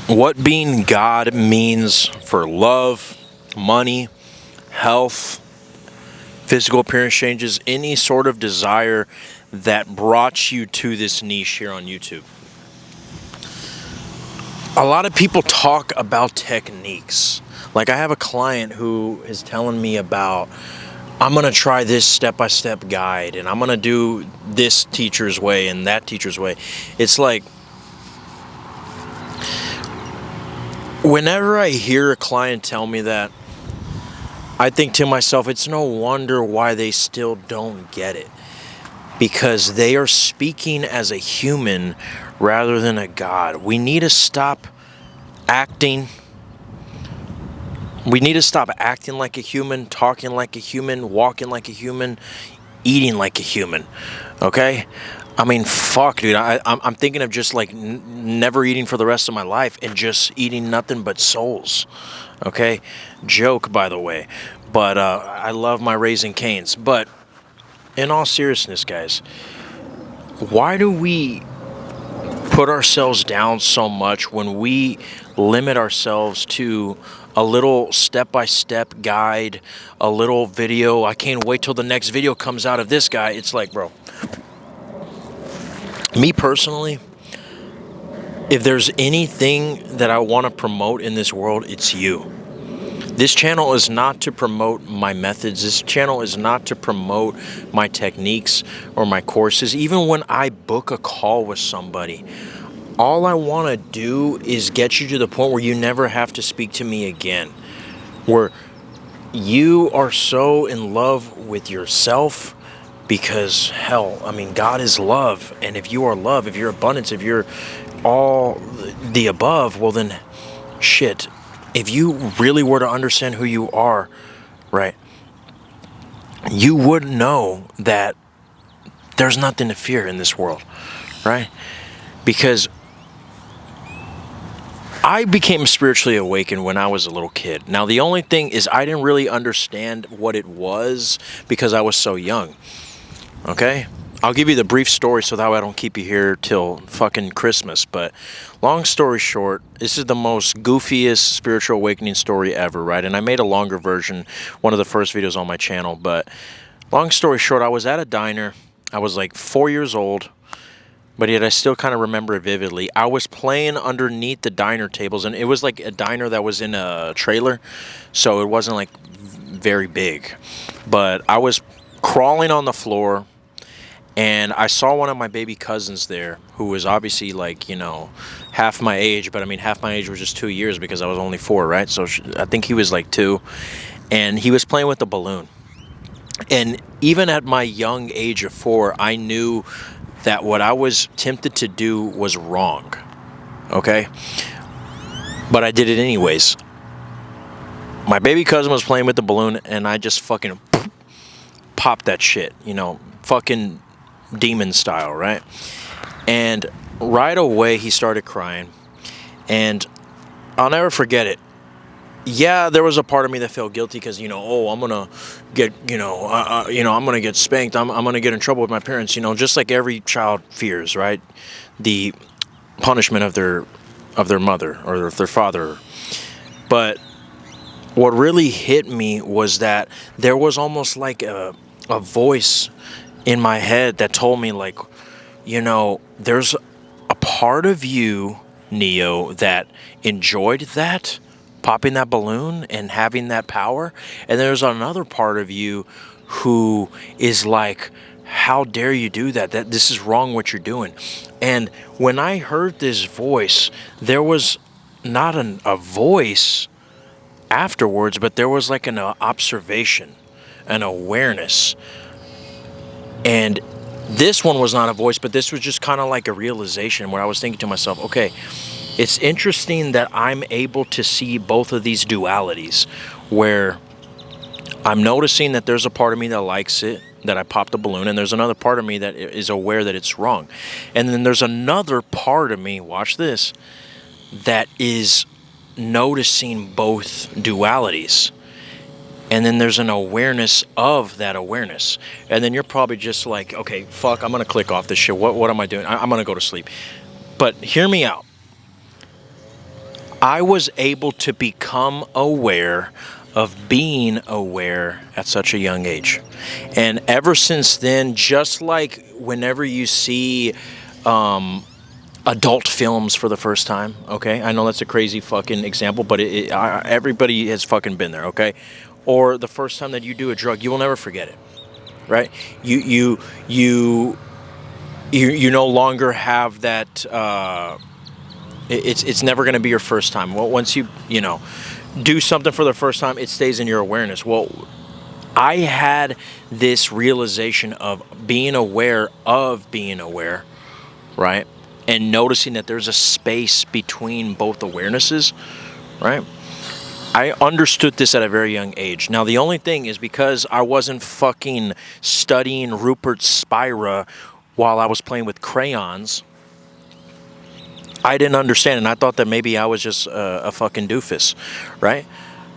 what being God means for love, money, health, physical appearance changes, any sort of desire that brought you to this niche here on YouTube. A lot of people talk about techniques. Like I have a client who is telling me about, I'm going to try this step-by-step guide and I'm going to do this teacher's way and that teacher's way. It's like, whenever I hear a client tell me that, I think to myself, it's no wonder why they still don't get it. Because they are speaking as a human rather than a God. We need to stop acting. We need to stop acting like a human, talking like a human, walking like a human, eating like a human. Okay? I mean, fuck, dude. I'm thinking of just like never eating for the rest of my life and just eating nothing but souls. Okay? Joke, by the way. But I love my Raising Cane's. But in all seriousness, guys, why do we put ourselves down so much when we limit ourselves to a little step-by-step guide, a little video? I can't wait till the next video comes out of this guy. It's like, bro, me personally, if there's anything that I want to promote in this world, it's you. This channel is not to promote my methods. This channel is not to promote my techniques or my courses. Even when I book a call with somebody, all I want to do is get you to the point where you never have to speak to me again. Where you are so in love with yourself because, hell, I mean, God is love. And if you are love, if you're abundance, if you're all the above, well then, shit. If you really were to understand who you are, right, you would know that there's nothing to fear in this world, right? Because I became spiritually awakened when I was a little kid. Now, the only thing is I didn't really understand what it was because I was so young, okay? I'll give you the brief story so that way I don't keep you here till fucking Christmas. But long story short, this is the most goofiest spiritual awakening story ever, right? And I made a longer version, one of the first videos on my channel. But long story short, I was at a diner. I was like 4 years old, but yet I still kind of remember it vividly. I was playing underneath the diner tables, and it was like a diner that was in a trailer, so it wasn't like very big. But I was crawling on the floor, and I saw one of my baby cousins there who was obviously like, you know, half my age. But I mean, half my age was just 2 years because I was only 4, right? So I think he was like 2. And he was playing with the balloon. And even at my young age of 4, I knew that what I was tempted to do was wrong. Okay? But I did it anyways. My baby cousin was playing with the balloon, and I just fucking popped that shit. You know, fucking demon style, right? And right away he started crying, and I'll never forget it. Yeah, there was a part of me that felt guilty because, you know, oh, I'm gonna get, I'm gonna get spanked. I'm gonna get in trouble with my parents. You know, just like every child fears, right? The punishment of their mother or their father. But what really hit me was that there was almost like a voice in my head that told me, like, you know, there's a part of you, Neo, that enjoyed that, popping that balloon and having that power. And there's another part of you who is like, how dare you do that? That this is wrong what you're doing. And when I heard this voice, there was not a voice afterwards, but there was like an observation, an awareness. And this one was not a voice, but this was just kind of like a realization where I was thinking to myself, okay, it's interesting that I'm able to see both of these dualities, where I'm noticing that there's a part of me that likes it, that I popped the balloon, and there's another part of me that is aware that it's wrong. And then there's another part of me, watch this, that is noticing both dualities. And then there's an awareness of that awareness. And then you're probably just like, okay, fuck, I'm going to click off this shit. What am I doing? I'm going to go to sleep. But hear me out. I was able to become aware of being aware at such a young age. And ever since then, just like whenever you see adult films for the first time, okay? I know that's a crazy fucking example, but everybody has fucking been there, okay? Or the first time that you do a drug, you will never forget it, right? You no longer have that. It's never going to be your first time. Well, once you know do something for the first time, it stays in your awareness. Well, I had this realization of being aware of being aware, right? And noticing that there's a space between both awarenesses, right? I understood this at a very young age. Now, the only thing is because I wasn't fucking studying Rupert Spira while I was playing with crayons, I didn't understand, and I thought that maybe I was just a fucking doofus, right?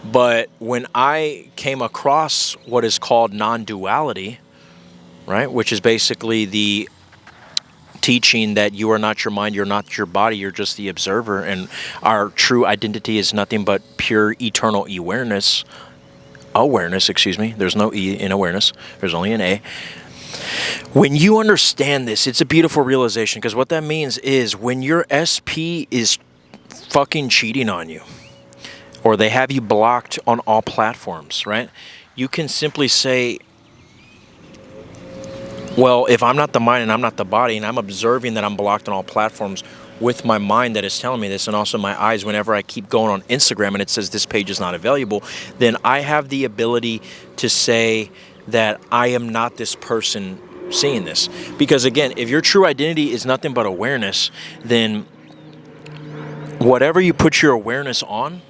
But when I came across what is called non-duality, right, which is basically the teaching that you are not your mind, you're not your body, you're just the observer, and our true identity is nothing but pure eternal awareness, excuse me. There's no E in awareness. There's only an A. When you understand this, it's a beautiful realization, because what that means is when your SP is fucking cheating on you, or they have you blocked on all platforms, right? You can simply say, well, if I'm not the mind and I'm not the body, and I'm observing that I'm blocked on all platforms with my mind that is telling me this, and also my eyes whenever I keep going on Instagram and it says this page is not available, then I have the ability to say that I am not this person seeing this. Because again, if your true identity is nothing but awareness, then whatever you put your awareness on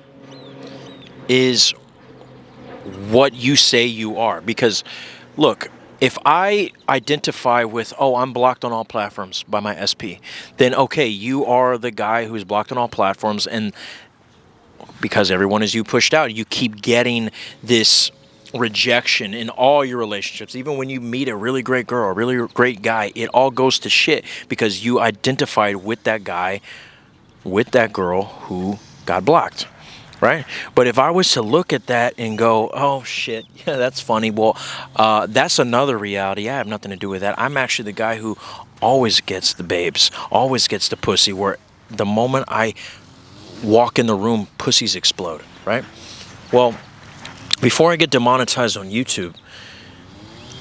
is what you say you are. Because look, if I identify with, oh, I'm blocked on all platforms by my SP, then okay, you are the guy who's blocked on all platforms, and because everyone is you pushed out, you keep getting this rejection in all your relationships. Even when you meet a really great girl, a really great guy, it all goes to shit because you identified with that guy, with that girl who got blocked, right? But if I was to look at that and go, oh shit, yeah, that's funny. Well, that's another reality. I have nothing to do with that. I'm actually the guy who always gets the babes, always gets the pussy, where the moment I walk in the room, pussies explode, right? Well, before I get demonetized on YouTube,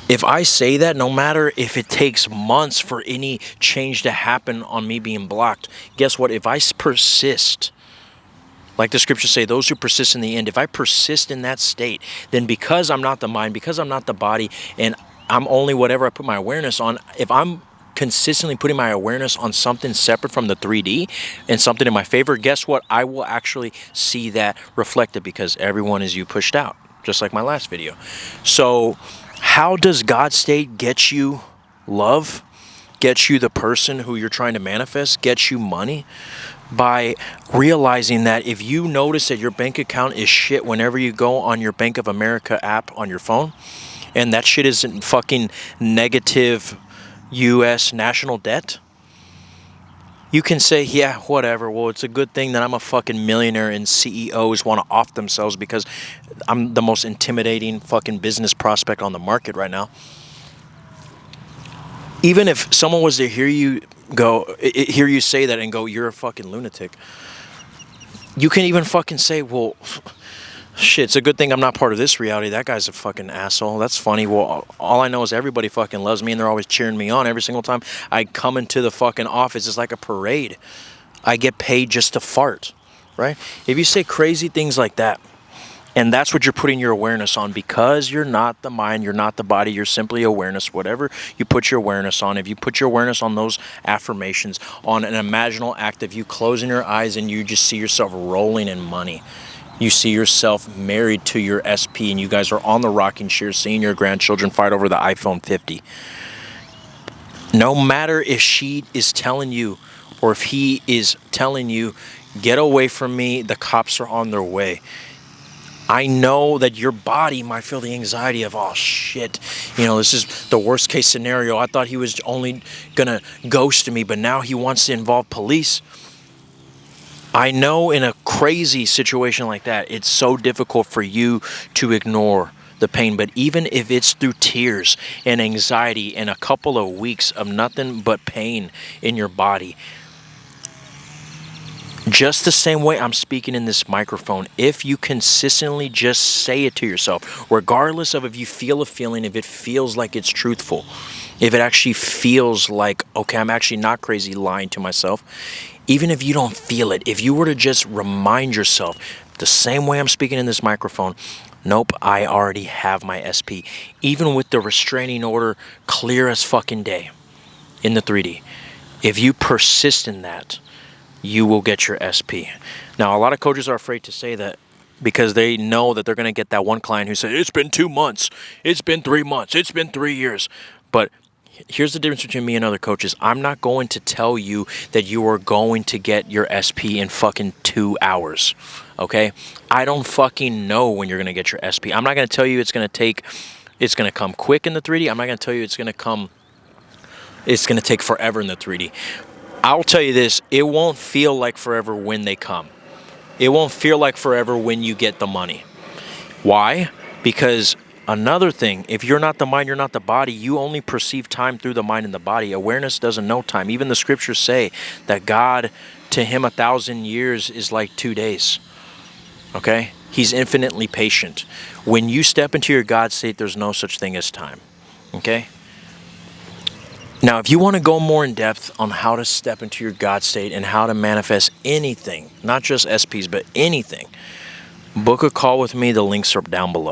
if I say that, no matter if it takes months for any change to happen on me being blocked, guess what? If I persist, like the scriptures say, those who persist in the end, if I persist in that state, then because I'm not the mind, because I'm not the body, and I'm only whatever I put my awareness on, if I'm consistently putting my awareness on something separate from the 3D and something in my favor, guess what? I will actually see that reflected, because everyone is you pushed out, just like my last video. So how does God state get you love, get you the person who you're trying to manifest, get you money? By realizing that if you notice that your bank account is shit whenever you go on your Bank of America app on your phone, and that shit isn't fucking negative U.S. national debt, you can say, yeah, whatever. Well, it's a good thing that I'm a fucking millionaire and CEOs want to off themselves because I'm the most intimidating fucking business prospect on the market right now. Even if someone was to hear you say that and go, you're a fucking lunatic, you can even fucking say, well, shit, it's a good thing I'm not part of this reality. That guy's a fucking asshole. That's funny. Well, all I know is everybody fucking loves me and they're always cheering me on every single time I come into the fucking office. It's like a parade. I get paid just to fart, right? If you say crazy things like that, and that's what you're putting your awareness on, because you're not the mind, you're not the body, you're simply awareness. Whatever you put your awareness on, if you put your awareness on those affirmations, on an imaginal act of you closing your eyes and you just see yourself rolling in money, you see yourself married to your SP and you guys are on the rocking chair seeing your grandchildren fight over the iPhone 50. No matter if she is telling you or if he is telling you, get away from me, the cops are on their way, I know that your body might feel the anxiety of, oh shit, this is the worst case scenario. I thought he was only gonna ghost me, but now he wants to involve police. I know in a crazy situation like that, it's so difficult for you to ignore the pain. But even if it's through tears and anxiety and a couple of weeks of nothing but pain in your body, just the same way I'm speaking in this microphone, if you consistently just say it to yourself, regardless of if you feel a feeling, if it feels like it's truthful, if it actually feels like, okay, I'm actually not crazy lying to myself, even if you don't feel it, if you were to just remind yourself, the same way I'm speaking in this microphone, nope, I already have my SP. Even with the restraining order clear as fucking day in the 3D, if you persist in that, you will get your SP. Now, a lot of coaches are afraid to say that because they know that they're going to get that one client who says, it's been 2 months, it's been 3 months, it's been 3 years. But here's the difference between me and other coaches. I'm not going to tell you that you are going to get your SP in fucking 2 hours. Okay? I don't fucking know when you're going to get your SP. I'm not going to tell you it's going to come quick in the 3D. I'm not going to tell you it's going to take forever in the 3D. I'll tell you this, it won't feel like forever when they come. It won't feel like forever when you get the money. Why? Because another thing, if you're not the mind, you're not the body, you only perceive time through the mind and the body. Awareness doesn't know time. Even the scriptures say that God, to him 1,000 years is like 2 days. Okay? He's infinitely patient. When you step into your God state, there's no such thing as time. Okay? Now, if you want to go more in depth on how to step into your God state and how to manifest anything, not just SPs, but anything, book a call with me. The links are down below.